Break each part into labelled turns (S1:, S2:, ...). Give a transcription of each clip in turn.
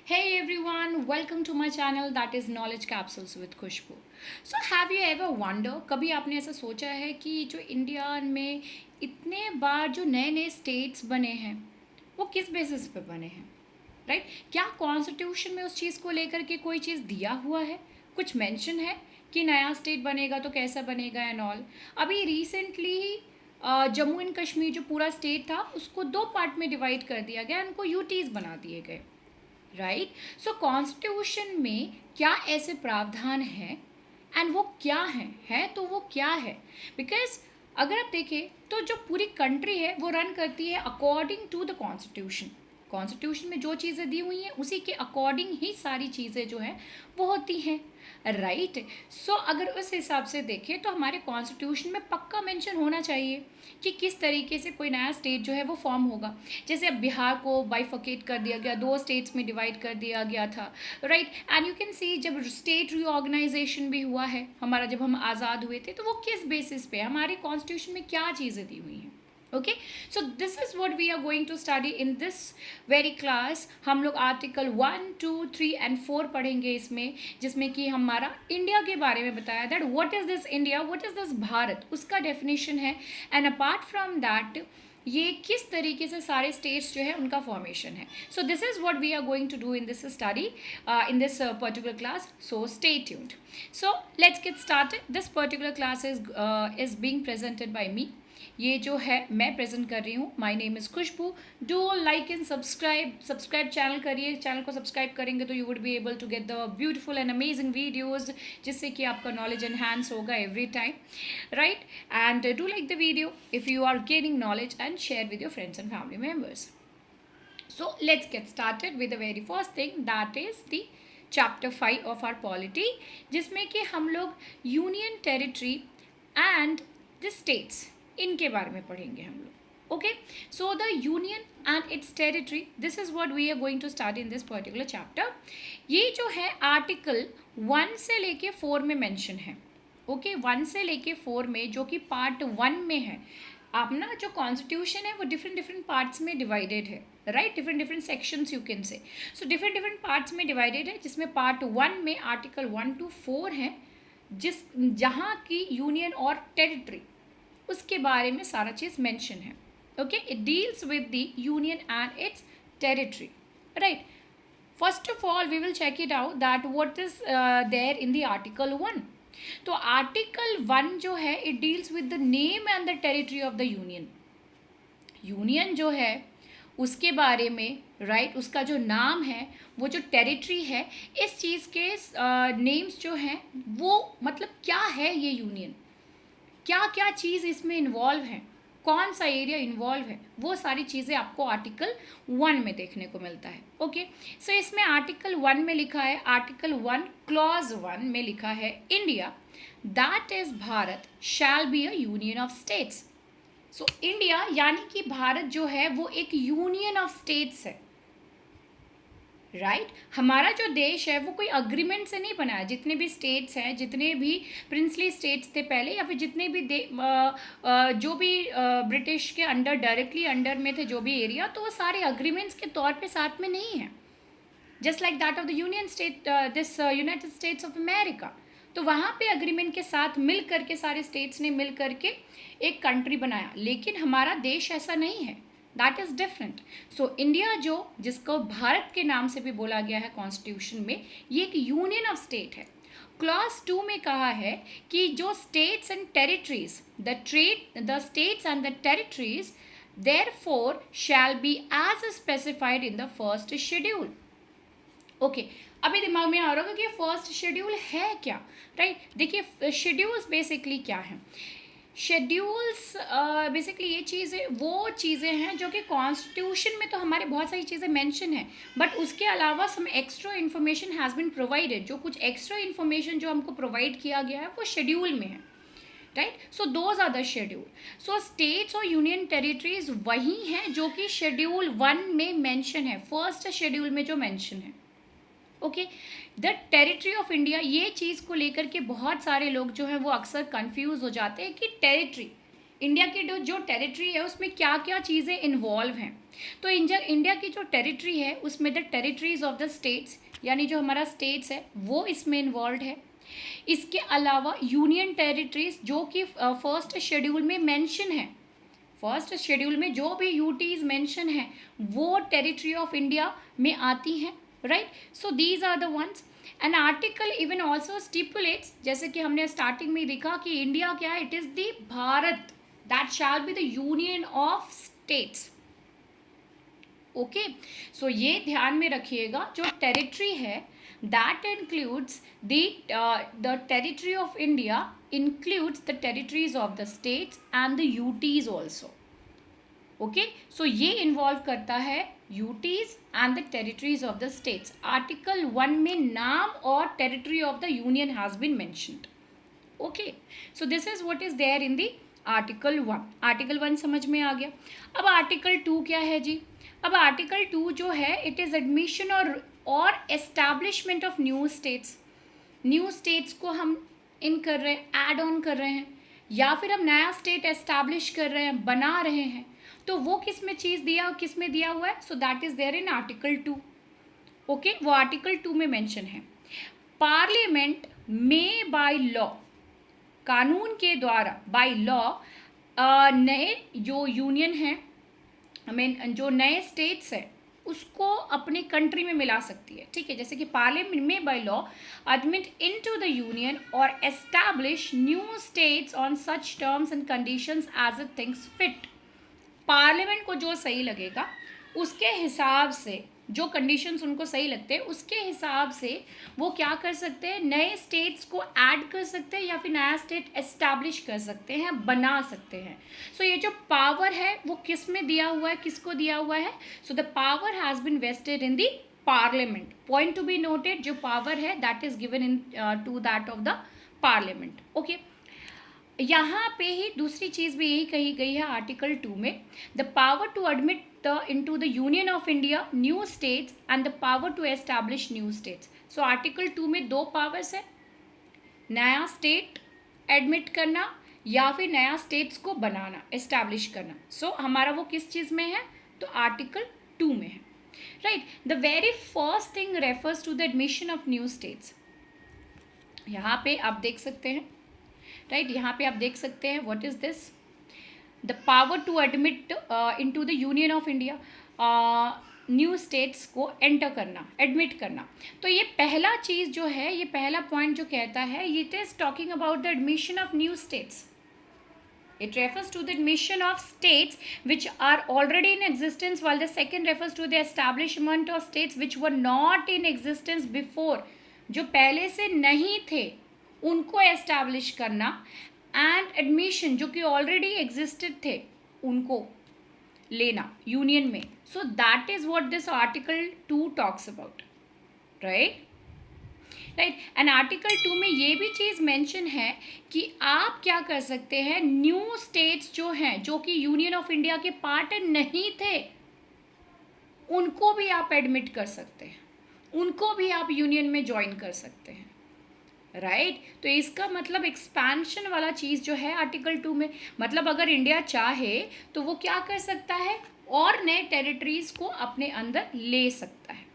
S1: Hey everyone, welcome to my channel that is Knowledge Capsules with Khushboo. So have you ever wonder कभी आपने ऐसा सोचा है कि जो इंडिया में इतने बार जो नए नए स्टेट्स बने हैं वो किस बेसिस पे बने हैं, राइट? क्या कॉन्स्टिट्यूशन में उस चीज़ को लेकर के कोई चीज़ दिया हुआ है, कुछ मेंशन है कि नया स्टेट बनेगा तो कैसा बनेगा एंड ऑल? अभी रिसेंटली जम्मू एंड कश्मीर जो पूरा स्टेट था उसको दो पार्ट में डिवाइड कर दिया गया, उनको यूटीज़ बना दिए गए, राइट? सो कॉन्स्टिट्यूशन में क्या ऐसे प्रावधान हैं एंड वो क्या है तो वो क्या है? बिकॉज अगर आप देखें तो जो पूरी कंट्री है वो रन करती है according to the constitution. Constitution में जो चीज़ें दी हुई हैं उसी के अकॉर्डिंग ही सारी चीज़ें जो हैं वो होती हैं, राइट? सो अगर उस हिसाब से देखें तो हमारे कॉन्स्टिट्यूशन में पक्का मेंशन होना चाहिए कि किस तरीके से कोई नया स्टेट जो है वो फॉर्म होगा. जैसे अब बिहार को बाइफोकेट कर दिया गया, दो स्टेट्स में डिवाइड कर दिया गया था, right? And you can see जब स्टेट रीऑर्गेनाइजेशन भी हुआ है हमारा, जब हम आज़ाद हुए थे, तो वो किस बेसिस पे हमारे कॉन्स्टिट्यूशन में क्या चीज़ें दी हुई हैं. Okay, so this is what we are going to study in this very class. हम लोग आर्टिकल 1, 2, 3 एंड 4 पढ़ेंगे इसमें, जिसमें कि हमारा इंडिया के बारे में बताया that what is this India, what is this Bharat, उसका डेफिनेशन है. एंड अपार्ट फ्रॉम दैट ये किस तरीके से सारे स्टेट्स जो है उनका फॉर्मेशन है. So this is what we are going to do in this study in this particular class. So stay tuned. So let's get started. This particular class is being presented by me. ये जो है मैं present कर रही हूँ. My name is Khushboo. Do like and subscribe channel करिए. Channel को subscribe करेंगे तो you would be able to get the beautiful and amazing videos, जिससे कि आपका नॉलेज एनहांस होगा every time, right? And do like the video if you are gaining knowledge and share with your friends and family members. So let's get started with the very first thing, that is the chapter 5 of our polity, जिसमें कि हम लोग union territory and the states इनके बारे में पढ़ेंगे हम लोग. Okay, so the union and its territory, this is what we are going to start in this particular chapter. ये जो है आर्टिकल 1 से लेके 4 में मेंशन है. ओके, 1 से लेके 4 में, जो कि पार्ट 1 में है. आप ना जो कॉन्स्टिट्यूशन है वो डिफरेंट डिफरेंट पार्ट्स में डिवाइडेड है, right? Different different sections you can say. So different different parts में डिवाइडेड है, जिसमें पार्ट 1 में आर्टिकल 1 to 4 है, जहाँ की यूनियन और टेरिटरी उसके बारे में सारा चीज़ मेंशन है. Okay, it deals with the union and its territory, right? First of all we will check it out that what is there in the article 1. तो आर्टिकल 1 जो है it deals with the name and the territory of the union. Union जो है उसके बारे में, right, उसका जो नाम है, वो जो टेरिटरी है, इस चीज़ के नेम्स जो हैं वो मतलब क्या है ये यूनियन, क्या क्या चीज़ इसमें इन्वॉल्व है, कौन सा एरिया इन्वॉल्व है, वो सारी चीज़ें आपको आर्टिकल 1 में देखने को मिलता है. ओके, सो इसमें आर्टिकल 1 में लिखा है, आर्टिकल 1 क्लॉज 1 में लिखा है, India that is Bharat shall be a union of states. So India यानी कि भारत जो है वो एक यूनियन ऑफ स्टेट्स है, राइट? हमारा जो देश है वो कोई अग्रीमेंट से नहीं बना है. जितने भी स्टेट्स हैं, जितने भी प्रिंसली स्टेट्स थे पहले, या फिर जितने भी जो भी ब्रिटिश के अंडर, डायरेक्टली अंडर में थे जो भी एरिया, तो वो सारे अग्रीमेंट्स के तौर पे साथ में नहीं है. Just like that of the union state, this United states of America, तो वहाँ पे अग्रीमेंट के साथ मिल करके सारे स्टेट्स ने मिल करके एक कंट्री बनाया. लेकिन हमारा देश ऐसा नहीं है, that is different. So India जो, जिसको भारत के नाम से भी बोला गया है कॉन्स्टिट्यूशन में, ये एक यूनियन ऑफ स्टेट है. क्लॉज 2 में कहा है कि जो states and territories, the states and the territories therefore shall be as specified in the first schedule. Okay, अभी दिमाग में आ रहा होगा कि फर्स्ट शेड्यूल है क्या, राइट? देखिए, शेड्यूल्स बेसिकली क्या हैं. शेड्यूल्स बेसिकली ये चीज़ें, वो चीज़ें हैं जो कि कॉन्स्टिट्यूशन में तो हमारे बहुत सारी चीज़ें मेंशन हैं, बट उसके अलावा some extra information has been provided. जो कुछ एक्स्ट्रा इन्फॉर्मेशन जो हमको प्रोवाइड किया गया है वो शेड्यूल में है, right? So those are the schedule. So states और यूनियन टेरिटरीज वही हैं जो कि शेड्यूल 1 में मेंशन है, फर्स्ट शेड्यूल में जो मेंशन है. Okay, the territory of India, ये चीज़ को लेकर के बहुत सारे लोग जो हैं वो अक्सर कंफ्यूज हो जाते हैं कि टेरिटरी इंडिया की जो टेरिटरी है उसमें क्या क्या चीज़ें इन्वॉल्व हैं। तो इंडिया की जो टेरिटरी है उसमें the territories of the states, यानी जो हमारा स्टेट्स है वो इसमें इन्वॉल्व है। इसके अलावा यूनियन टेरिटरीज जो कि फर्स्ट शेड्यूल में मेंशन है, फर्स्ट शेड्यूल में जो भी यूटीज मेंशन है वो टेरिटरी ऑफ इंडिया में आती हैं, right. So these are the ones. An article even also stipulates, जैसे कि हमने स्टार्टिंग में देखा कि इंडिया क्या है, it is the Bharat that shall be the union of states. Okay, so ये ध्यान में रखिएगा, जो टेरिटरी है that includes the territory of India includes the territories of the states and the UTs also. Okay, so ये involve करता है UTs and the territories of the states. Article 1 में नाम और territory of the union has been mentioned. Okay, so this is what is there in the article 1। Article 1 समझ में आ गया। अब आर्टिकल 2 क्या है जी? अब आर्टिकल 2 जो है इट इज एडमिशन और establishment of new states. New states को हम इन कर रहे हैं, ऐड ऑन कर रहे हैं, या फिर हम नया स्टेट एस्टैब्लिश कर रहे हैं, बना रहे हैं, तो वो किस में चीज़ दिया, किस में दिया हुआ है? So that is there in article 2। Okay, वो आर्टिकल 2 में मेंशन है। पार्लियामेंट में बाय लॉ, कानून के द्वारा, बाय लॉ नए जो यूनियन है, आई मीन जो नए स्टेट्स है उसको अपने कंट्री में मिला सकती है, ठीक है। जैसे कि पार्लियामेंट में by law admit into the union और establish new states on such terms and conditions as it thinks fit. Parliament को जो सही लगेगा उसके हिसाब से, जो कंडीशंस उनको सही लगते हैं उसके हिसाब से वो क्या कर सकते हैं, नए स्टेट्स को ऐड कर सकते हैं या फिर नया स्टेट एस्टैब्लिश कर सकते हैं, बना सकते हैं। सो ये जो पावर है वो किस में दिया हुआ है, किसको दिया हुआ है? So the power has been vested in the parliament. Point to be noted, जो पावर है that is given in to that of the parliament. Okay, यहाँ पे ही दूसरी चीज़ भी यही कही गई है आर्टिकल 2 में, the power to admit into the Union of India new states and the power to establish new states. So article 2 में दो पावर्स है, नया स्टेट एडमिट करना या फिर नया स्टेट्स को बनाना, एस्टैब्लिश करना। सो हमारा वो किस चीज़ में है? तो आर्टिकल 2 में है, right. The very first thing refers to the admission of new states. यहाँ पे आप देख सकते हैं, राइट, यहाँ पे आप देख सकते हैं what is this, the power to admit into the union of India, new states को एंटर करना, एडमिट करना। तो ये पहला चीज़ जो है, ये पहला पॉइंट जो कहता है, it is talking about the admission of new states. It refers to the admission of states which are already in existence, while the second refers to the establishment of states which were not in existence before, जो पहले से नहीं थे उनको establish करना, and admission जो कि already existed थे उनको लेना यूनियन में। सो that is what this article 2 talks about, right, right. And article 2 में ये भी चीज़ मेंशन है कि आप क्या कर सकते हैं, न्यू स्टेट्स जो हैं, जो कि यूनियन ऑफ इंडिया के पार्ट नहीं थे, उनको भी आप एडमिट कर सकते हैं, उनको भी आप यूनियन में ज्वाइन कर सकते हैं, राइट। तो इसका मतलब एक्सपेंशन वाला चीज़ जो है आर्टिकल 2 में, मतलब अगर इंडिया चाहे तो वो क्या कर सकता है, और नए टेरिटरीज को अपने अंदर ले सकता है।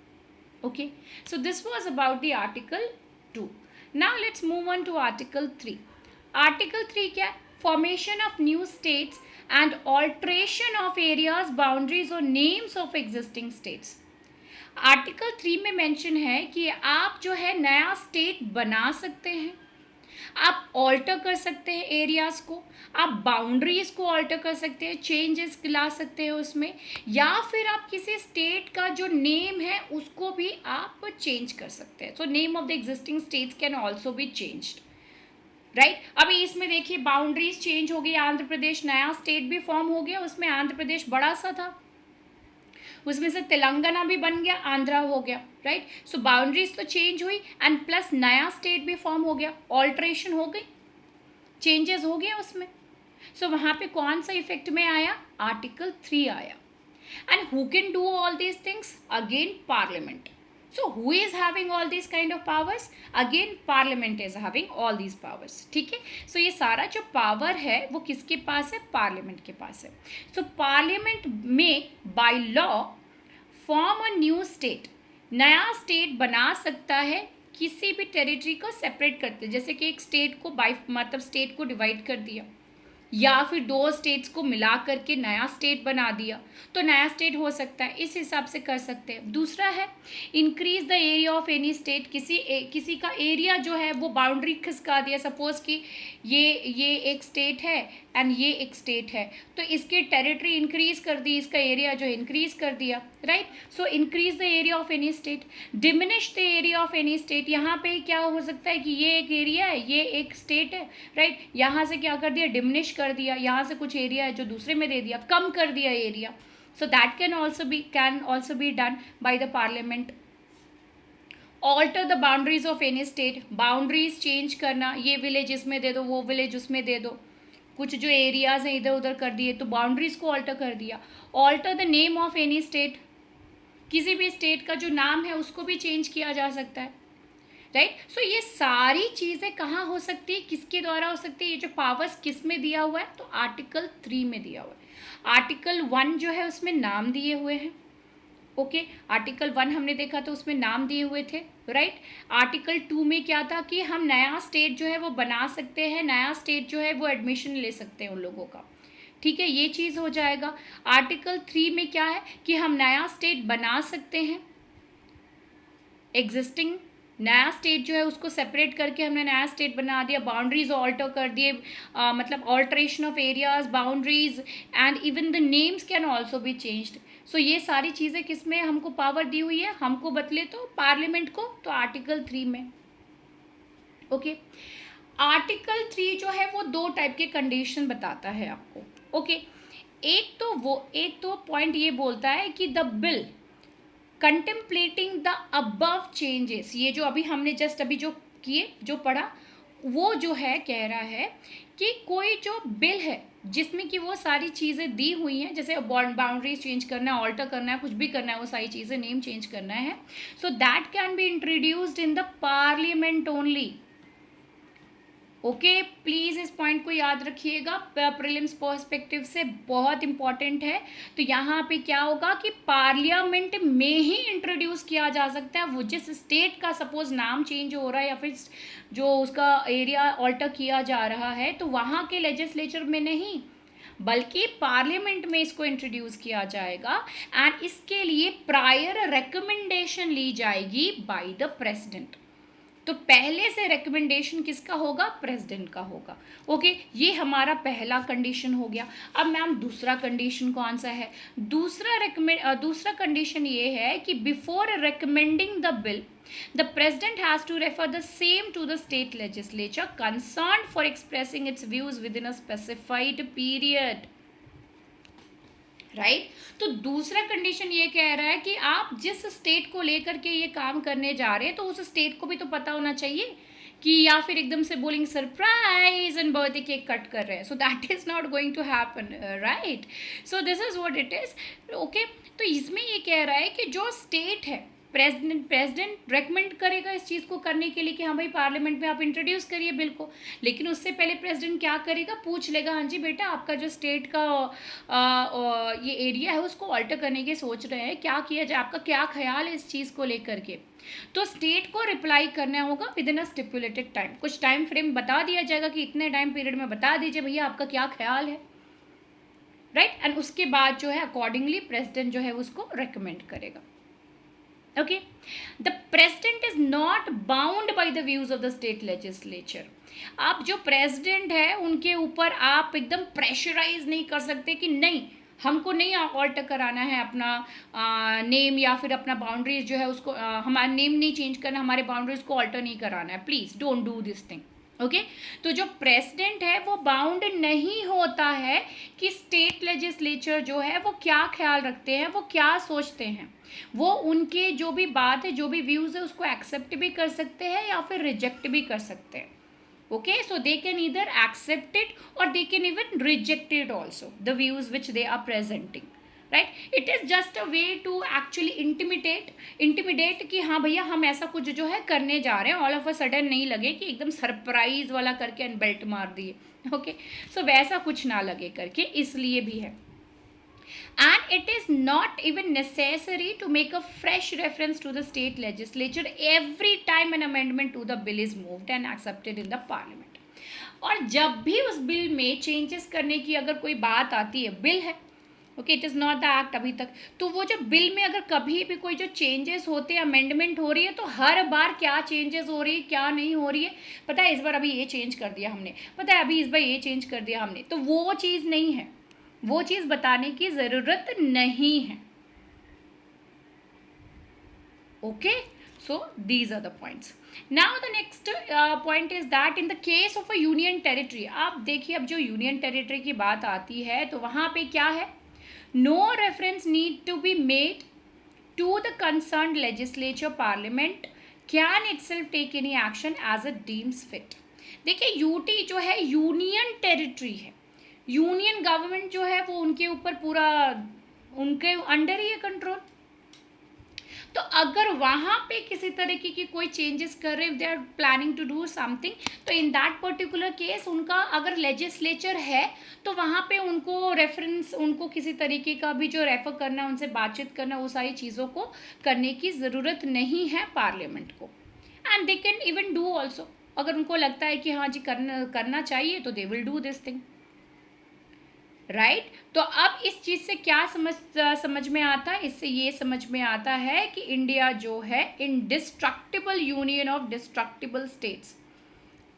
S1: Okay, so this was about the article 2। Now let's move on to article 3। Article 3 क्या है? Formation of new states and alteration of areas, boundaries और names of existing states. Article 3 में मेंशन है कि आप जो है नया स्टेट बना सकते हैं, आप ऑल्टर कर सकते हैं एरियाज़ को, आप बाउंड्रीज को ऑल्टर कर सकते हैं, चेंजेस ला सकते हैं उसमें, या फिर आप किसी स्टेट का जो नेम है उसको भी आप चेंज कर सकते हैं। So name of the existing states can also be changed, right. अभी इसमें देखिए बाउंड्रीज चेंज हो गई, आंध्र प्रदेश नया स्टेट भी फॉर्म हो गया, उसमें आंध्र प्रदेश बड़ा सा था, उसमें से तेलंगाना भी बन गया, आंध्रा हो गया, राइट। सो बाउंड्रीज तो चेंज हुई एंड प्लस नया स्टेट भी फॉर्म हो गया, ऑल्ट्रेशन हो गई, चेंजेस हो गया उसमें। सो वहाँ पे कौन सा इफेक्ट में आया? आर्टिकल 3 आया। And who can do all these things? Again parliament. So who is having all these kind of powers? Again parliament is having all these powers. ठीक है, so ये सारा जो पावर है वो किसके पास है? पार्लियामेंट के पास है. So पार्लियामेंट में by law form a new state, नया स्टेट बना सकता है किसी भी टेरिटरी को सेपरेट करते, जैसे कि एक स्टेट को बाय मतलब स्टेट को डिवाइड कर दिया या फिर दो स्टेट्स को मिला करके नया स्टेट बना दिया, तो नया स्टेट हो सकता है, इस हिसाब से कर सकते हैं. दूसरा है increase the area of any state, किसी का एरिया जो है वो बाउंड्री खिसका दिया. सपोज कि ये एक स्टेट है एंड ये एक स्टेट है, तो इसकी टेरिटरी इंक्रीज कर दी, इसका एरिया जो है इंक्रीज कर दिया, right. So increase the area of any state, diminish the area of any state. यहाँ पे क्या हो सकता है कि ये एक एरिया है, ये एक स्टेट है, राइट. यहाँ से क्या कर दिया? डिमिनिश कर दिया. यहाँ से कुछ एरिया है जो दूसरे में दे दिया, कम कर दिया area. So that can also be done by the parliament. Alter the boundaries of any state, boundaries change करना, ये विलेज इसमें दे दो, वो विलेज उसमें दे दो. कुछ जो एरियाज हैं इधर उधर कर दिए, तो बाउंड्रीज को ऑल्टर कर दिया. Alter the name of any state, किसी भी स्टेट का जो नाम है उसको भी चेंज किया जा सकता है, राइट. सो ये सारी चीज़ें कहाँ हो सकती है, किसके द्वारा हो सकती है? ये जो पावर्स किस में दिया हुआ है? तो आर्टिकल 3 में दिया हुआ है. आर्टिकल 1 जो है उसमें नाम दिए हुए हैं. ओके, आर्टिकल 1 हमने देखा तो उसमें नाम दिए हुए थे, राइट. आर्टिकल 2 में क्या था कि हम नया स्टेट जो है वो बना सकते हैं, नया स्टेट जो है वो एडमिशन ले सकते हैं उन लोगों का, ठीक है, ये चीज़ हो जाएगा. आर्टिकल 3 में क्या है कि हम नया स्टेट बना सकते हैं, एग्जिस्टिंग नया स्टेट जो है उसको सेपरेट करके हमने नया स्टेट बना दिया, बाउंड्रीज ऑल्टर कर दिए, मतलब alteration of areas, boundaries and even the names can also be changed. So ये सारी चीज़ें किस में हमको पावर दी हुई है? हमको बतले तो पार्लियामेंट को, तो आर्टिकल 3 में. ओके, आर्टिकल 3 जो है वो 2 टाइप के कंडीशन बताता है आपको. ओके, एक तो पॉइंट ये बोलता है कि the bill contemplating the above changes, ये जो अभी हमने जस्ट अभी जो पढ़ा, वो जो है कह रहा है कि कोई जो बिल है जिसमें कि वो सारी चीज़ें दी हुई हैं, जैसे बाउंड्रीज चेंज करना है, ऑल्टर करना है, कुछ भी करना है, वो सारी चीज़ें नेम चेंज करना है, so that can be introduced in the parliament only. Okay, please इस पॉइंट को याद रखिएगा, प्रीलिम्स पर्सपेक्टिव से बहुत इंपॉर्टेंट है. तो यहाँ पे क्या होगा कि पार्लियामेंट में ही इंट्रोड्यूस किया जा सकता है, वो जिस स्टेट का सपोज नाम चेंज हो रहा है या फिर जो उसका एरिया ऑल्टर किया जा रहा है, तो वहाँ के लेजिस्लेचर में नहीं, बल्कि पार्लियामेंट में इसको इंट्रोड्यूस किया जाएगा. एंड इसके लिए प्रायर रिकमेंडेशन ली जाएगी बाय द प्रेसिडेंट. तो पहले से रिकमेंडेशन किसका होगा? प्रेसिडेंट का होगा. ओके, ये हमारा पहला कंडीशन हो गया. अब मैम दूसरा कंडीशन कौन सा है? दूसरा कंडीशन ये है कि before recommending the bill the president has to refer the same to the state legislature concerned for expressing its views within a specified period. Right, तो दूसरा कंडीशन ये कह रहा है कि आप जिस स्टेट को लेकर के ये काम करने जा रहे हैं, तो उस स्टेट को भी तो पता होना चाहिए कि, या फिर एकदम से बोलेंगे surprise and birthday cake cut कर रहे हैं, so that is not going to happen, right. So this is what it is. Okay, तो इसमें ये कह रहा है कि जो स्टेट है, प्रेसिडेंट रेकमेंड करेगा इस चीज़ को करने के लिए कि हाँ भाई पार्लियामेंट में आप इंट्रोड्यूस करिए बिल को, लेकिन उससे पहले प्रेसिडेंट क्या करेगा? पूछ लेगा, हाँ जी बेटा आपका जो स्टेट का ये एरिया है उसको ऑल्टर करने के सोच रहे हैं, क्या किया जाए, आपका क्या ख्याल है इस चीज़ को लेकर के? तो स्टेट को रिप्लाई करना होगा with in a stipulated time. कुछ टाइम फ्रेम बता दिया जाएगा कि इतने टाइम पीरियड में बता दीजिए भैया आपका क्या ख्याल है, राइट. एंड उसके बाद जो है अकॉर्डिंगली प्रेसिडेंट जो है उसको रिकमेंड करेगा. Okay, the president is not bound by the views of the state legislature. आप जो प्रेसिडेंट है उनके ऊपर आप एकदम प्रेशराइज नहीं कर सकते कि नहीं हमको नहीं ऑल्टर कराना है अपना नेम या फिर अपना बाउंड्रीज जो है उसको हमारा नेम नहीं चेंज करना, हमारे बाउंड्रीज को ऑल्टर नहीं कराना है, please don't do this thing. Okay, तो जो प्रेसिडेंट है वो बाउंड नहीं होता है कि स्टेट लेजिस्लेचर जो है वो क्या ख्याल रखते हैं, वो क्या सोचते हैं. वो उनके जो भी बात है, जो भी व्यूज़ है उसको एक्सेप्ट भी कर सकते हैं या फिर रिजेक्ट भी कर सकते हैं. Okay, so they can either accept it और they can even reject it also, the views which they are presenting, right. It is just a way to actually intimidate कि हाँ भैया हम ऐसा कुछ जो है करने जा रहे हैं, ऑल ऑफ अ सडन नहीं लगे कि एकदम सरप्राइज वाला करके एंड बेल्ट मार दिए। ओके, सो वैसा कुछ ना लगे करके, इसलिए भी है। And it is not even necessary to make a fresh reference to the state legislature every time an amendment to the bill is moved and accepted in the parliament. और जब भी उस बिल में चेंजेस करने की अगर कोई बात आती है, बिल है, okay, it is not the act अभी तक, तो वो जो बिल में अगर कभी भी कोई जो चेंजेस होते हैं, अमेंडमेंट हो रही है, तो हर बार क्या चेंजेस हो रही है क्या नहीं हो रही है, पता है इस बार अभी ये चेंज कर दिया हमने, पता है अभी इस बार ये चेंज कर दिया हमने, तो वो चीज़ नहीं है, वो चीज़ बताने की ज़रूरत नहीं है। Okay, so these are the points. Now the next point is that in the case of a union territory, आप देखिए अब जो यूनियन टेरिटरी की बात आती है तो वहाँ पे क्या है, no reference need to be made to the concerned legislature parliament can itself take any action as it deems fit. देखिए यूटी जो है यूनियन टेरिटरी है, यूनियन गवर्नमेंट जो है वो उनके ऊपर पूरा उनके अंडर ही है कंट्रोल। तो अगर वहाँ पे किसी तरीके की कोई चेंजेस कर रहे, they are planning to do something, तो इन दैट पर्टिकुलर केस उनका अगर लेजिस्लेचर है तो वहाँ पे उनको रेफरेंस, उनको किसी तरीके का भी जो रेफर करना, उनसे बातचीत करना, वो सारी चीज़ों को करने की ज़रूरत नहीं है पार्लियामेंट को। And they can even do also, अगर उनको लगता है कि हाँ जी करना चाहिए तो they will do this thing, right. तो अब इस चीज़ से क्या समझ में आता है, इससे ये समझ में आता है कि इंडिया जो है indestructible union of destructible states,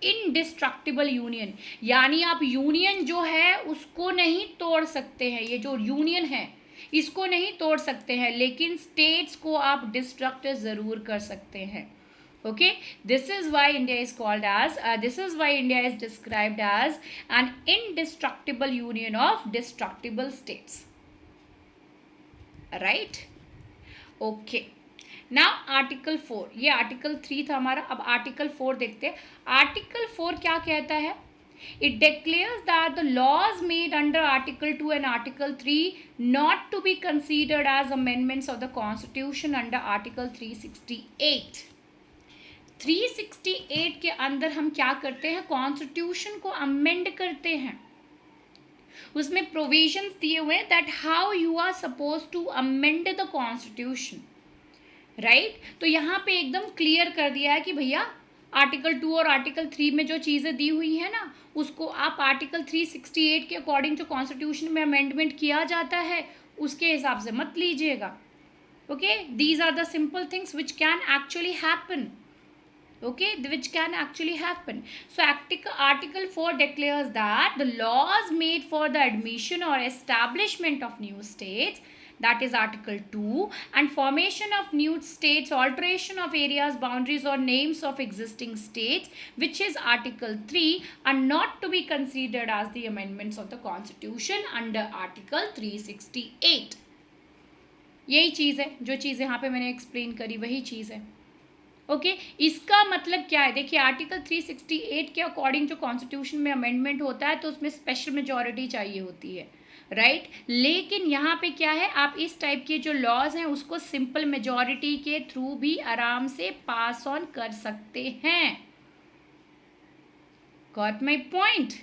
S1: indestructible union, यानी आप यूनियन जो है उसको नहीं तोड़ सकते हैं, ये जो यूनियन है इसको नहीं तोड़ सकते हैं, लेकिन स्टेट्स को आप डिस्ट्रक्ट ज़रूर कर सकते हैं। Okay, this is why India is called as this is why India is described as an indestructible union of destructible states, right? Okay, now article 4, ये article 3 था हमारा, अब article 4 देखते हैं। article 4 क्या कहता है, it declares that the laws made under article 2 and article 3 not to be considered as amendments of the constitution under article 368। 368 के अंदर हम क्या करते हैं, कॉन्स्टिट्यूशन को अमेंड करते हैं, उसमें प्रोविजंस दिए हुए हैं that how you are suppose to amend the constitution, right. तो यहाँ पे एकदम क्लियर कर दिया है कि भैया आर्टिकल 2 और आर्टिकल 3 में जो चीज़ें दी हुई है ना, उसको आप आर्टिकल 368 के अकॉर्डिंग जो कॉन्स्टिट्यूशन में अमेंडमेंट किया जाता है उसके हिसाब से मत लीजिएगा। Okay, these are the simple things which can actually happen, okay, which can actually happen. So article 4 declares that the laws made for the admission or establishment of new states, that is article 2, and formation of new states, alteration of areas, boundaries or names of existing states, which is article 3, are not to be considered as the amendments of the constitution under article 368। यही चीज़ है, जो चीज़ यहाँ पे मैंने explain करी वही चीज़ है। Okay, इसका मतलब क्या है, देखिए आर्टिकल 368 के अकॉर्डिंग जो कॉन्स्टिट्यूशन में अमेंडमेंट होता है तो उसमें स्पेशल मेजॉरिटी चाहिए होती है, राइट। लेकिन यहाँ पे क्या है, आप इस टाइप के जो लॉज हैं उसको सिंपल मेजॉरिटी के थ्रू भी आराम से पास ऑन कर सकते हैं। Got my point,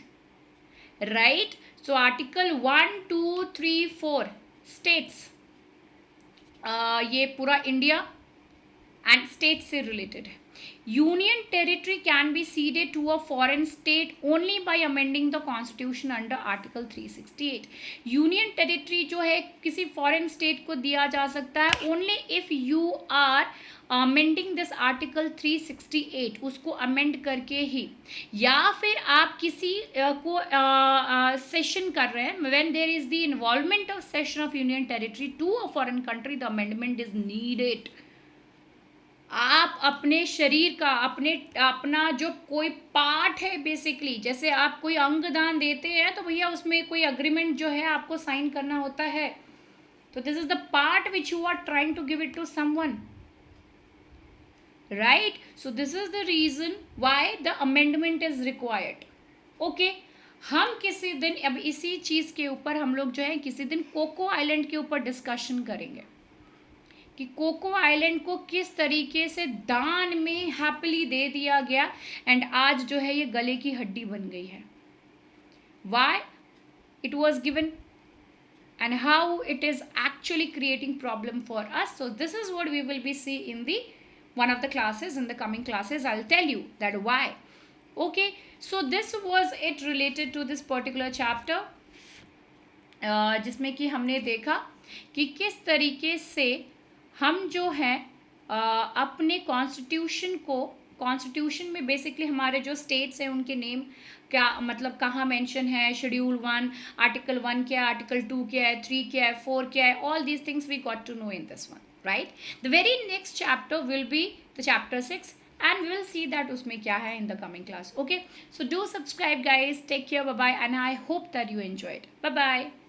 S1: right. So article 1, 2, 3, 4 states, ये पूरा इंडिया एंड स्टेट से रिलेटेड है। Union territory can be ceded to a foreign state only by amending the constitution under article 368। Union territory जो है किसी फॉरेन स्टेट को दिया जा सकता है only if you are amending this article 368, उसको अमेंड करके ही, या फिर आप किसी को सेशन कर रहे हैं, when there is the involvement of cession of union territory to a foreign country, the amendment is needed. आप अपने शरीर का अपना जो कोई पार्ट है, बेसिकली जैसे आप कोई अंग दान देते हैं तो भैया उसमें कोई अग्रीमेंट जो है आपको साइन करना होता है, तो this is the part which you are trying to give it to someone, right. So this is the reason why the amendment is required. Okay, हम किसी दिन अब इसी चीज़ के ऊपर हम लोग जो है किसी दिन कोको आइलैंड के ऊपर डिस्कशन करेंगे कि कोको आइलैंड को किस तरीके से दान में हैप्पीली दे दिया गया एंड आज जो है ये गले की हड्डी बन गई है. Why it was given and how it is actually creating problem for us. So this is what we will be see in the one of the classes. In the coming classes I'll tell you that why. Okay, so this was it related to this particular chapter, जिसमें कि हमने देखा कि किस तरीके से हम जो हैं अपने कॉन्स्टिट्यूशन को, कॉन्स्टिट्यूशन में बेसिकली हमारे जो स्टेट्स हैं उनके नेम क्या मतलब कहाँ मेंशन है, शेड्यूल 1, आर्टिकल 1 क्या है, आर्टिकल 2 क्या है, 3 क्या है, 4 क्या है, all these things we got to know in this one, right. The very next chapter will be the chapter 6 and we will see that उसमें क्या है in the coming class. Okay, so do subscribe guys, take care, bye bye, and I hope that you enjoyed. Bye bye.